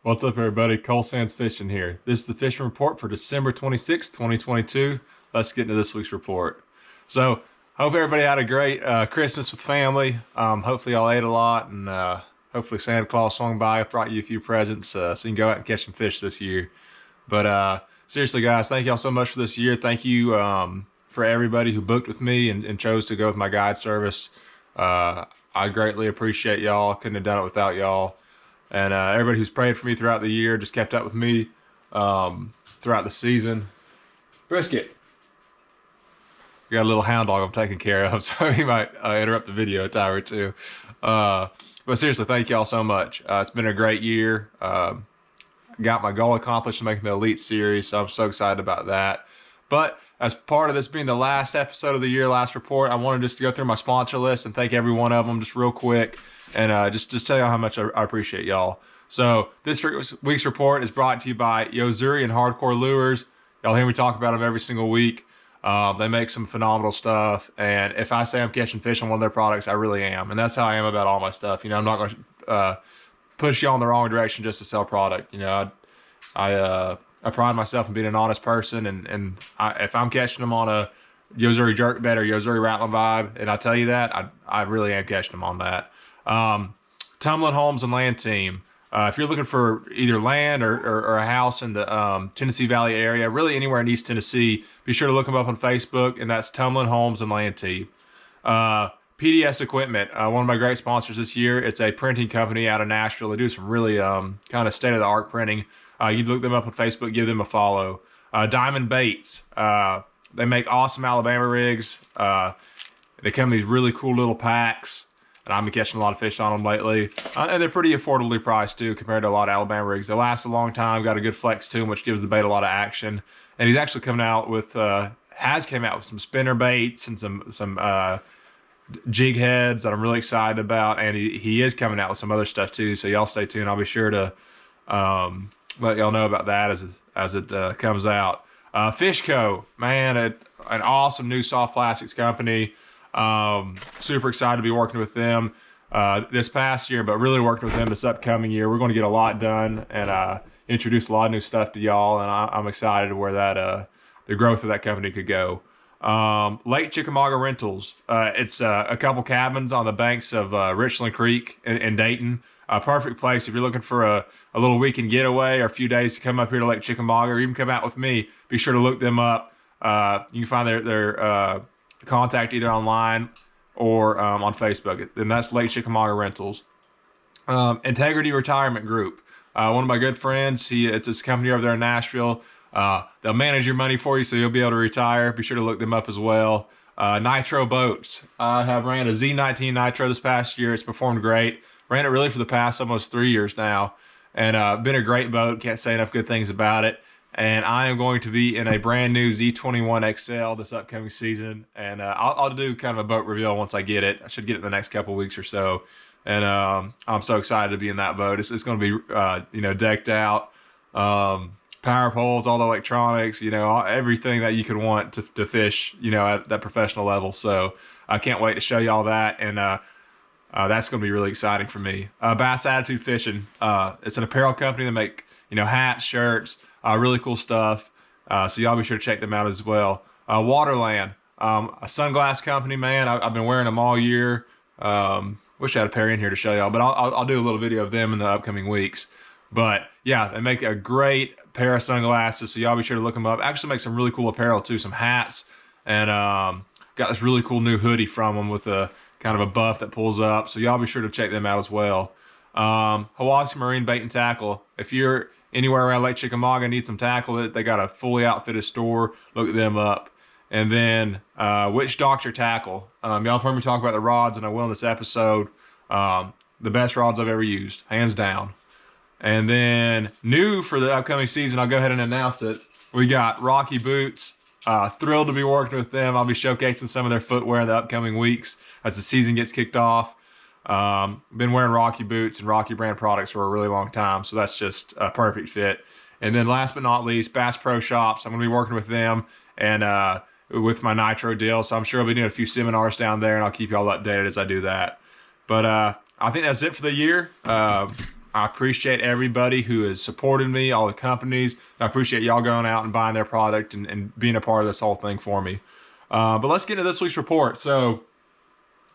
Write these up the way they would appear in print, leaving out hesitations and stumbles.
What's up, everybody? Cole Sands Fishing here. This is the fishing report for December 26th, 2022. Let's get into this week's report. So, hope everybody had a great Christmas with family. Hopefully, y'all ate a lot, and hopefully, Santa Claus swung by, brought you a few presents so you can go out and catch some fish this year. But seriously, guys, thank y'all so much for this year. Thank you for everybody who booked with me and chose to go with my guide service. I greatly appreciate y'all. Couldn't have done it without y'all. And everybody who's prayed for me throughout the year, just kept up with me throughout the season. Brisket. We got a little hound dog I'm taking care of, so he might interrupt the video a time or two. But seriously, thank y'all so much. It's been a great year. Got my goal accomplished in making the Elite Series, so I'm so excited about that. But as part of this being the last episode of the year, last report, I wanted just to go through my sponsor list and thank every one of them just real quick. And just tell y'all how much I appreciate y'all. So this week's report is brought to you by Yozuri and Hardcore Lures. Y'all hear me talk about them every single week. They make some phenomenal stuff. And if I say I'm catching fish on one of their products, I really am. And that's how I am about all my stuff. You know, I'm not going to push y'all in the wrong direction just to sell product. You know, I pride myself in being an honest person. And if I'm catching them on a Yozuri jerkbait or Yozuri rattling vibe, and I tell you that, I really am catching them on that. Tumbling Homes and Land Team. If you're looking for either land or a house in the Tennessee Valley area, really anywhere in East Tennessee, be sure to look them up on Facebook, and that's Tumbling Homes and Land Team. PDS Equipment, one of my great sponsors this year. It's a printing company out of Nashville. They do some really kind of state-of-the-art printing. You look them up on Facebook, give them a follow. Diamond Baits. They make awesome Alabama rigs. They come in these really cool little packs. And I've been catching a lot of fish on them lately. And they're pretty affordably priced too compared to a lot of Alabama rigs. They last a long time, got a good flex to them, which gives the bait a lot of action. And he's actually coming out with, has came out with some spinner baits and some jig heads that I'm really excited about. And he is coming out with some other stuff too. So y'all stay tuned. I'll be sure to let y'all know about that as it comes out. Fishco, man, an awesome new soft plastics company. Super excited to be working with them this past year, but really working with them this upcoming year. We're going to get a lot done and introduce a lot of new stuff to y'all, and I'm excited where that the growth of that company could go. Lake Chickamauga Rentals. It's a couple cabins on the banks of Richland Creek in Dayton. A perfect place if you're looking for a little weekend getaway or a few days to come up here to Lake Chickamauga, or even come out with me. Be sure to look them up. You can find their contact either online or on Facebook, and that's Lake Chickamauga Rentals. Integrity Retirement Group, one of my good friends. It's this company over there in Nashville. They'll manage your money for you, so you'll be able to retire. Be sure to look them up as well. Nitro Boats. I have ran a Z19 Nitro this past year. It's performed great. Ran it really for the past almost 3 years now, and been a great boat. Can't say enough good things about it. And I am going to be in a brand new Z21 XL this upcoming season. And I'll do kind of a boat reveal once I get it. I should get it in the next couple weeks or so. And I'm so excited to be in that boat. It's going to be, decked out. Power poles, all the electronics, everything that you could want to fish, at that professional level. So I can't wait to show you all that. And that's going to be really exciting for me. Bass Attitude Fishing. It's an apparel company that make, hats, shirts, really cool stuff. So y'all be sure to check them out as well. Waterland, a sunglass company, man. I've been wearing them all year. Wish I had a pair in here to show y'all, but I'll do a little video of them in the upcoming weeks. But yeah, they make a great pair of sunglasses. So y'all be sure to look them up. Actually make some really cool apparel too, some hats, and got this really cool new hoodie from them with a kind of a buff that pulls up. So y'all be sure to check them out as well. Hawaii Marine Bait and Tackle. If you're anywhere around Lake Chickamauga, need some tackle, they got a fully outfitted store. Look them up. And then Witch Doctor Tackle. Y'all have heard me talk about the rods, and I will in this episode. The best rods I've ever used, hands down. And then new for the upcoming season, I'll go ahead and announce it. We got Rocky Boots. Thrilled to be working with them. I'll be showcasing some of their footwear in the upcoming weeks as the season gets kicked off. Been wearing Rocky boots and Rocky brand products for a really long time, so that's just a perfect fit. And then last but not least, Bass Pro Shops. I'm going to be working with them and with my Nitro deal, so I'm sure I'll be doing a few seminars down there, and I'll keep y'all updated as I do that. But I think that's it for the year. I appreciate everybody who has supported me, all the companies. I appreciate y'all going out and buying their product and being a part of this whole thing for me. But let's get into this week's report. So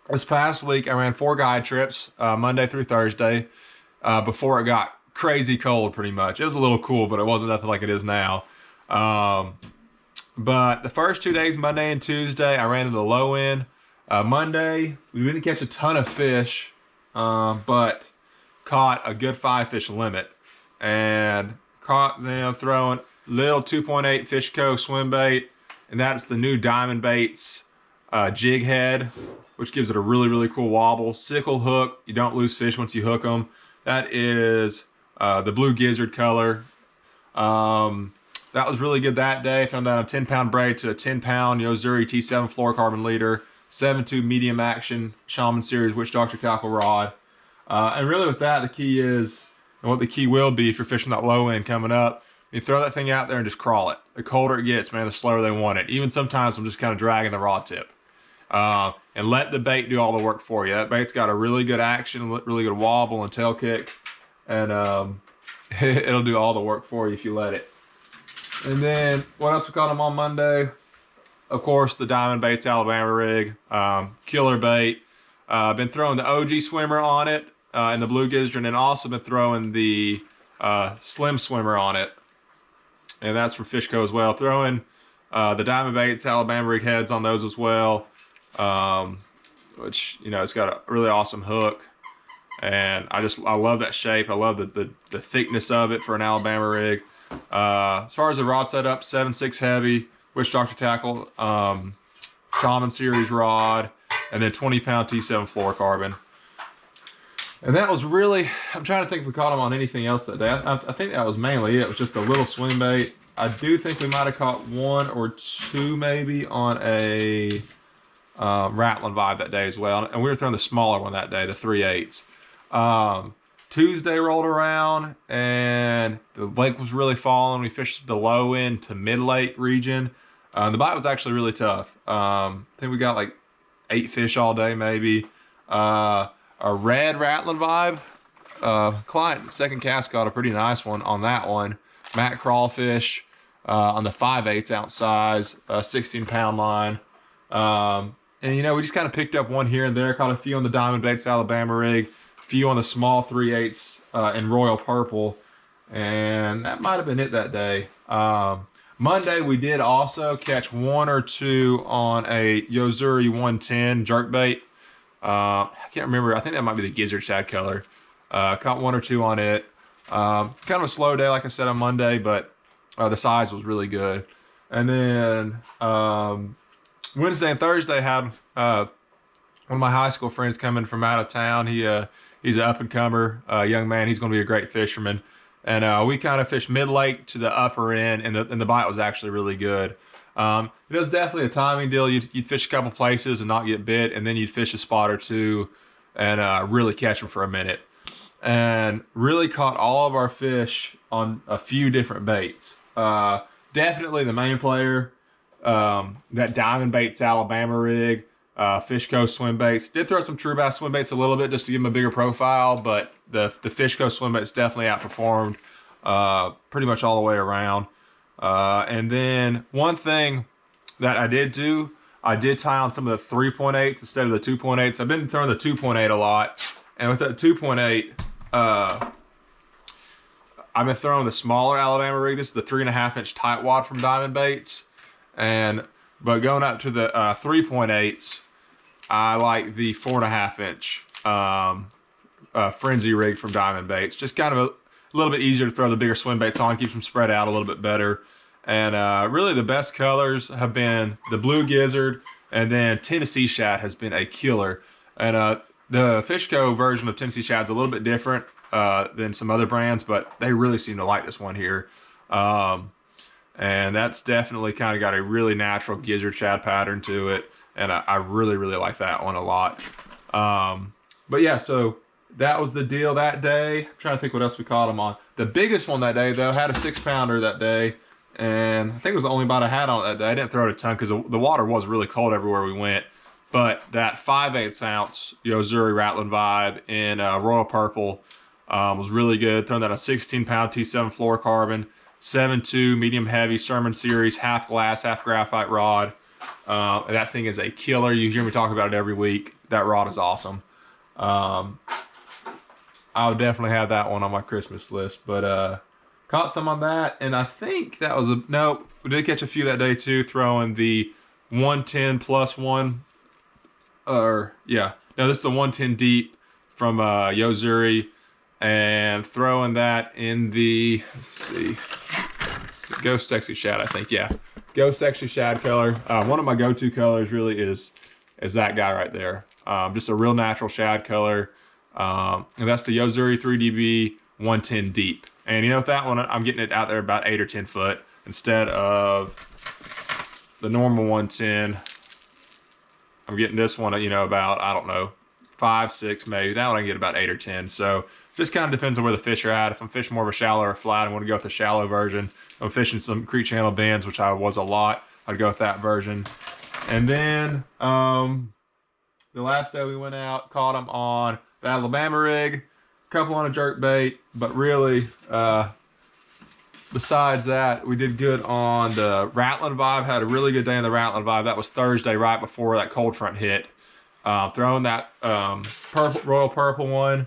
this past week, I ran 4 guide trips, Monday through Thursday, before it got crazy cold pretty much. It was a little cool, but it wasn't nothing like it is now. But the first 2 days, Monday and Tuesday, I ran to the low end. Monday, we didn't catch a ton of fish, but caught a good 5 fish limit. And caught them throwing little 2.8 Fishco swim bait. And that's the new Diamond Baits jig head, which gives it a really, really cool wobble. Sickle hook. You don't lose fish once you hook them. That is the blue gizzard color. That was really good that day. Found out a 10-pound braid to a 10-pound Yozuri T7 fluorocarbon leader, 7.2 medium action Shaman Series Witch Doctor tackle rod. And really with that, the key is, and what the key will be if you're fishing that low end coming up, you throw that thing out there and just crawl it. The colder it gets, man, the slower they want it. Even sometimes I'm just kind of dragging the rod tip. And let the bait do all the work for you. That bait's got a really good action, really good wobble and tail kick. And it'll do all the work for you if you let it. And then, what else we caught them on Monday? Of course, the Diamond Baits Alabama rig. Killer bait. Been throwing the OG swimmer on it, and the blue gizzard, and then also been throwing the slim swimmer on it. And that's from Fishco as well. Throwing the Diamond Baits Alabama rig heads on those as well. Which, you know, it's got a really awesome hook. And I love that shape. I love the thickness of it for an Alabama rig. As far as the rod setup, 7.6 heavy, Witch Doctor tackle, Shaman Series rod, and then 20-pound T7 fluorocarbon. And that was really, I'm trying to think if we caught them on anything else that day. I think that was mainly it. It was just a little swim bait. I do think we might have caught 1 or 2 maybe on a Rattling Vibe that day as well. And we were throwing the smaller one that day, the 3/8. Tuesday rolled around and the lake was really falling. We fished the low end to mid-lake region. The bite was actually really tough. I think we got like 8 fish all day maybe. A red Rattling Vibe. Client second cast got a pretty nice one on that one. Matt crawfish on the 5/8 ounce size, 16-pound line. And you know, we just kind of picked up one here and there, caught a few on the Diamond Baits Alabama rig, a few on the small 3/8 in Royal Purple, and that might have been it that day. Monday we did also catch 1 or 2 on a Yozuri 110 jerkbait. I can't remember. I think that might be the gizzard shad color. Caught 1 or 2 on it. Kind of a slow day, like I said, on Monday, but the size was really good. And then Wednesday and Thursday had one of my high school friends coming from out of town. He's an up-and-comer young man. He's going to be a great fisherman. And we kind of fished mid-lake to the upper end, and the bite was actually really good. It was definitely a timing deal. You'd fish a couple places and not get bit, and then you'd fish a spot or two and really catch them for a minute. And really caught all of our fish on a few different baits. Definitely the main player, that Diamond Baits Alabama rig, Fishco swim baits. Did throw some True Bass swim baits a little bit just to give them a bigger profile, but the Fishco swim baits definitely outperformed pretty much all the way around. And then one thing that I did do, I did tie on some of the 3.8s instead of the 2.8s. I've been throwing the 2.8 a lot, and with that 2.8, I've been throwing the smaller Alabama rig. This is the 3.5-inch tight wad from Diamond Baits, but going up to the 3.8s, I like the 4.5-inch frenzy rig from Diamond Baits. Just kind of a little bit easier to throw the bigger swim baits on, keeps them spread out a little bit better. And really the best colors have been the blue gizzard, and then Tennessee shad has been a killer. And the Fishco version of Tennessee shad is a little bit different than some other brands, but they really seem to like this one here. And that's definitely kind of got a really natural gizzard shad pattern to it. And I really, really like that one a lot. But yeah, so that was the deal that day. I'm trying to think what else we caught them on. The biggest one that day, though, had a 6-pounder that day. And I think it was the only bite I had on it that day. I didn't throw it a ton because the water was really cold everywhere we went. But that 5/8 ounce Yozuri Rattling Vibe in Royal Purple Was really good. Throwing that on 16-pound T7 fluorocarbon, 7.2 medium heavy Sermon series, half glass, half graphite rod. That thing is a killer. You hear me talk about it every week. That rod is awesome. I would definitely have that one on my Christmas list, but caught some on that, and I think that was nope. We did catch a few that day too, throwing the 110 plus one, no, this is the 110 deep from Yozuri, and throwing that in the, let's see, Ghost Sexy Shad, I think, yeah, Ghost Sexy Shad color. One of my go-to colors really is that guy right there. Just a real natural shad color. And that's the Yozuri 3DB 110 deep. And you know, with that one, I'm getting it out there about 8 or 10 foot instead of the normal 110. I'm getting this one, you know, about, I don't know, 5, 6 maybe. That one I can get about 8 or 10. So just kind of depends on where the fish are at. If I'm fishing more of a shallow or flat, I want to go with the shallow version. If I'm fishing some creek channel bends, which I was a lot, I'd go with that version. And then the last day we went out, caught them on the Alabama rig, a couple on a jerk bait, but really, besides that, we did good on the Rattling Vibe. Had a really good day on the Rattling Vibe. That was Thursday, right before that cold front hit. Throwing that royal purple one,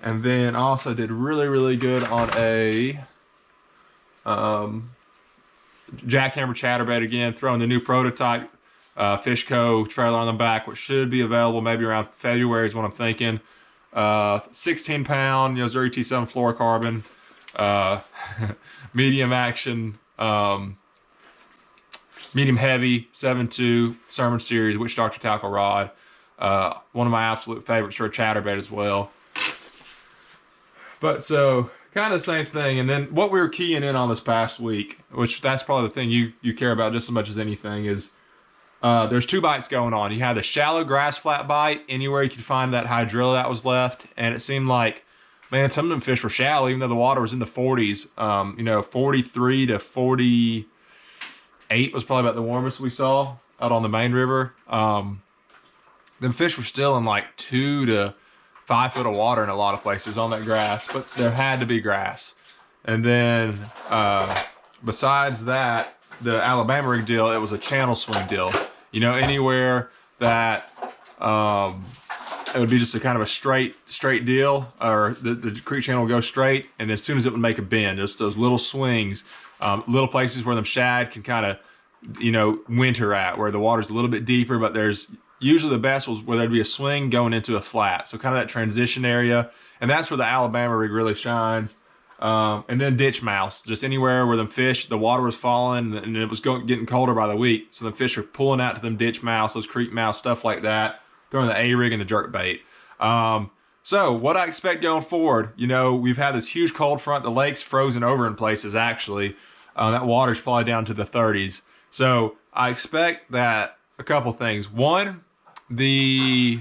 and then also did really good on a jackhammer chatterbait again. Throwing the new prototype Fishco trailer on the back, which should be available maybe around February is what I'm thinking. 16-pound Yozuri T7 fluorocarbon, medium action, medium heavy 7.2 Sermon series Witch Doctor tackle rod. One of my absolute favorites for a chatterbait as well. But so kind of the same thing. And then what we were keying in on this past week, which that's probably the thing you care about just as much as anything, is there's 2 bites going on. You had the shallow grass flat bite, anywhere you could find that hydrilla that was left, and it seemed like, man, some of them fish were shallow, even though the water was in the 40s. You know, 43 to 48 was probably about the warmest we saw out on the main river. Them fish were still in like 2 to 5 foot of water in a lot of places on that grass, but there had to be grass. And then besides that, the Alabama rig deal, it was a channel swing deal. You know, anywhere that it would be just a kind of a straight deal, or the creek channel would go straight, and as soon as it would make a bend, just those little swings, little places where them shad can kind of, you know, winter at, where the water's a little bit deeper, but there's usually the best was where there'd be a swing going into a flat. So kind of that transition area, and that's where the Alabama rig really shines. And then ditch mouths, just anywhere where them fish, the water was falling and it was getting colder by the week. So the fish are pulling out to them ditch mouths, those creek mouths, stuff like that, throwing the A-rig and the jerk bait. So what I expect going forward, you know, we've had this huge cold front. The lake's frozen over in places, actually. That water's probably down to the 30s. So I expect that a couple things. One, the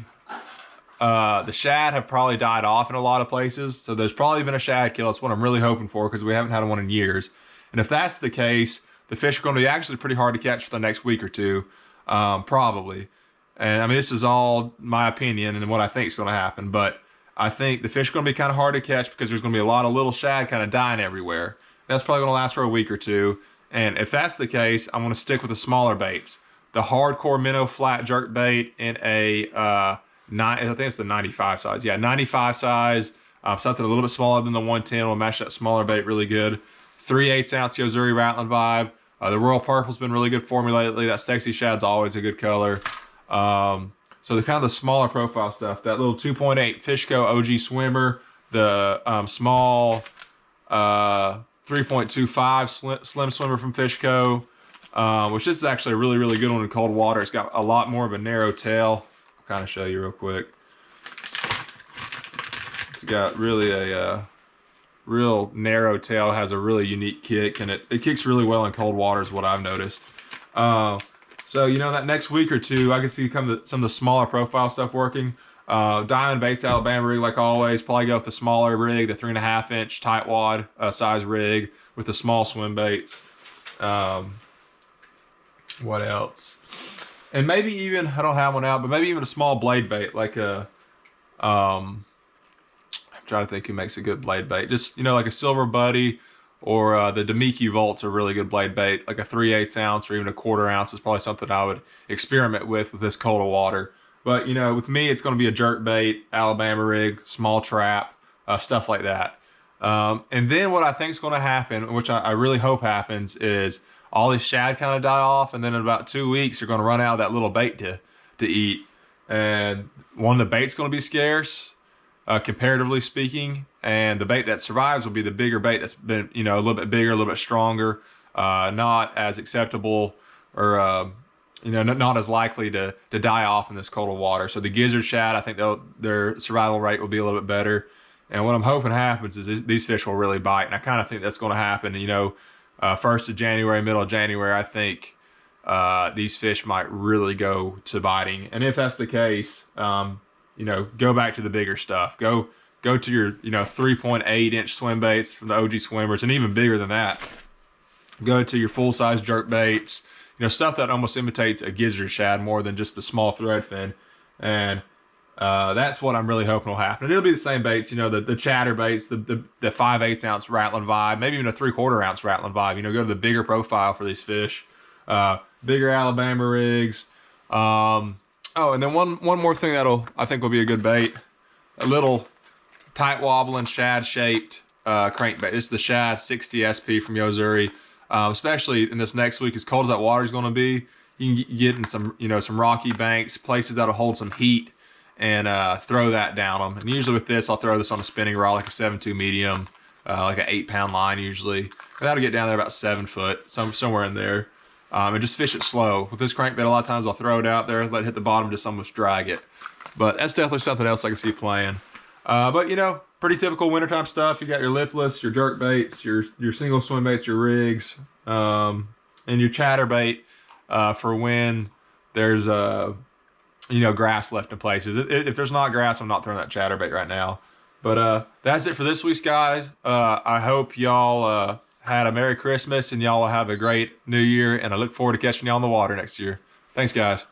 shad have probably died off in a lot of places, so there's probably been a shad kill. That's what I'm really hoping for, because we haven't had one in years. And if that's the case, the fish are going to be actually pretty hard to catch for the next week or two, probably. And I mean, this is all my opinion and what I think is going to happen, but I think the fish are going to be kind of hard to catch because there's going to be a lot of little shad kind of dying everywhere. That's probably going to last for a week or two. And if that's the case, I'm going to stick with the smaller baits. The hardcore minnow flat jerk bait in a I think it's the 95 size. Yeah, 95 size. Something a little bit smaller than the 110 will match that smaller bait really good. 3/8 ounce Yozuri Rattling Vibe. The Royal Purple's been really good for me lately. That Sexy Shad's always a good color. So the kind of the smaller profile stuff. That little 2.8 Fishco OG Swimmer. The small 3.25 Slim Swimmer from Fishco. Which this is actually a really good one in cold water. It's got a lot more of a narrow tail. I'll kind of show you real quick. It's got really a real narrow tail, has a really unique kick, and it kicks really well in cold water is what I've noticed. So, you know, that next week or two, I can see some of the smaller profile stuff working. Diamond Baits Alabama rig, like always. Probably go with the smaller rig, the 3.5 inch tightwad size rig with the small swim baits. What else? And maybe even, I don't have one out, but maybe even a small blade bait, like a, I'm trying to think who makes a good blade bait. Just, you know, like a Silver Buddy or the Demiki Volts are really good blade bait. Like a 3/8 ounce or even a 1/4 ounce is probably something I would experiment with this cold of water. But, you know, with me, it's going to be a jerk bait, Alabama rig, small trap, stuff like that. And then what I think is going to happen, which I really hope happens, is all these shad kind of die off, and then in about 2 weeks, you're going to run out of that little bait to eat. And one of the bait's going to be scarce, comparatively speaking, and the bait that survives will be the bigger bait that's been, you know, a little bit bigger, a little bit stronger, not as acceptable or you know, not as likely to die off in this cold of water. So the gizzard shad, I think their survival rate will be a little bit better. And what I'm hoping happens is these fish will really bite, and I kind of think that's going to happen. You know, 1st of January, middle of January, I think these fish might really go to biting. And if that's the case, you know, go back to the bigger stuff. Go to your, you know, 3.8-inch swim baits from the OG Swimmers, and even bigger than that. Go to your full-size jerk baits. You know, stuff that almost imitates a gizzard shad more than just the small thread fin. And that's what I'm really hoping will happen. And it'll be the same baits, you know, the chatter baits, the 5/8 ounce rattling vibe, maybe even a 3/4 ounce rattling vibe. You know, go to the bigger profile for these fish. Bigger Alabama rigs. Oh, and then one more thing I think will be a good bait. A little tight wobbling shad shaped crankbait. This is the Shad 60 SP from Yozuri. Especially in this next week, as cold as that water is going to be, you can get in some, you know, some rocky banks, places that'll hold some heat, and throw that down them. And usually with this, I'll throw this on a spinning rod, like a 7.2 medium, like an 8-pound line usually. And that'll get down there about 7 foot, somewhere in there. And just fish it slow. With this crankbait, a lot of times I'll throw it out there, let it hit the bottom, just almost drag it. But that's definitely something else I can see playing. But, you know, pretty typical wintertime stuff. You got your lipless, your jerk baits, your single swim baits, your rigs, and your chatter bait for when there's you know, grass left in places. If there's not grass, I'm not throwing that chatter bait right now. But that's it for this week's guys. I hope y'all had a Merry Christmas, and y'all will have a great New Year, and I look forward to catching y'all on the water next year. Thanks, guys.